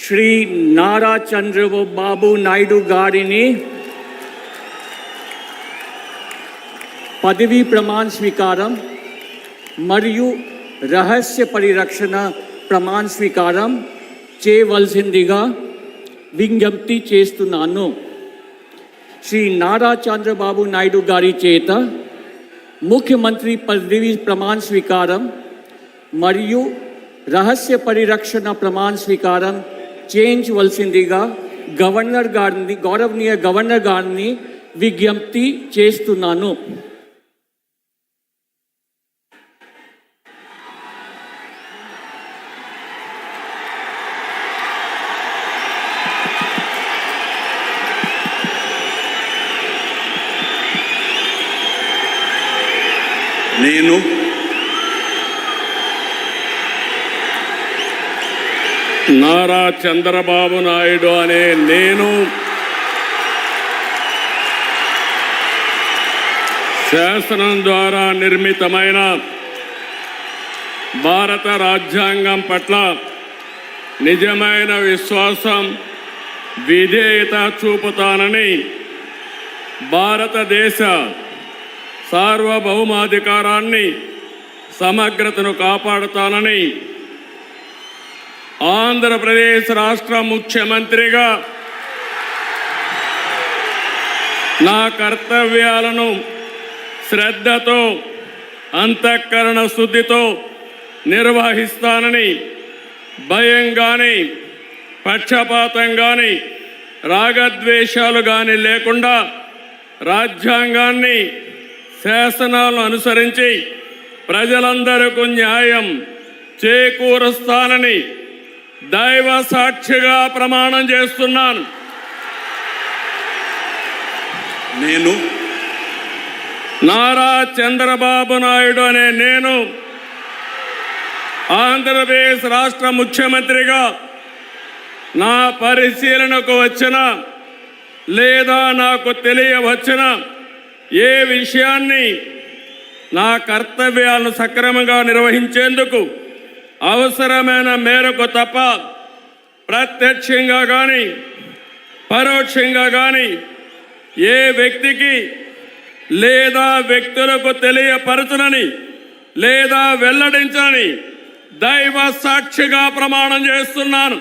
శ్రీ నారా చంద్రబాబు నాయుడు గారిని పదవీ ప్రమాణ స్వీకారం మరియు రహస్య పరిరక్షణ ప్రమాణ స్వీకారం చేయవలసిందిగా విజ్ఞప్తి చేస్తున్నాను. శ్రీ నారా చంద్రబాబు నాయుడు గారి చేత ముఖ్యమంత్రి పదవీ ప్రమాణ స్వీకారం మరియు రహస్య పరిరక్షణ ప్రమాణ స్వీకారం చేయించవలసిందిగా గౌరవనీయ గవర్నర్ గారిని విజ్ఞప్తి చేస్తున్నాను. నేను నారా చంద్రబాబు నాయుడు అనే నేను శాసనం ద్వారా నిర్మితమైన భారత రాజ్యాంగం పట్ల నిజమైన విశ్వాసం, విధేయత చూపుతానని, భారతదేశ సార్వభౌమాధికారాన్ని, సమగ్రతను కాపాడుతానని ఆంధ్రప్రదేశ్ రాష్ట్ర ముఖ్యమంత్రిగా నా కర్తవ్యాలను శ్రద్ధతో, అంతఃకరణ శుద్ధితో నిర్వహిస్తానని, భయం కానీ, పక్షపాతం కానీ, రాగద్వేషాలు కానీ లేకుండా రాజ్యాంగాన్ని, శాసనాలను అనుసరించి ప్రజలందరికీ న్యాయం చేకూరుస్తానని దైవ సాక్షిగా ప్రమాణం చేస్తున్నాను. నేను నారా చంద్రబాబు నాయుడు అనే నేను ఆంధ్రప్రదేశ్ రాష్ట్ర ముఖ్యమంత్రిగా నా పరిశీలనకు వచ్చిన లేదా నాకు తెలియవచ్చిన ఏ విషయాన్ని నా కర్తవ్యాలను సక్రమంగా నిర్వహించేందుకు అవసరమైన మేరకు తప్ప ప్రత్యక్షంగా కానీ పరోక్షంగా కానీ ఏ వ్యక్తికి లేదా వ్యక్తులకు తెలియపరచనని లేదా వెల్లడించని దైవ సాక్షిగా ప్రమాణం చేస్తున్నాను.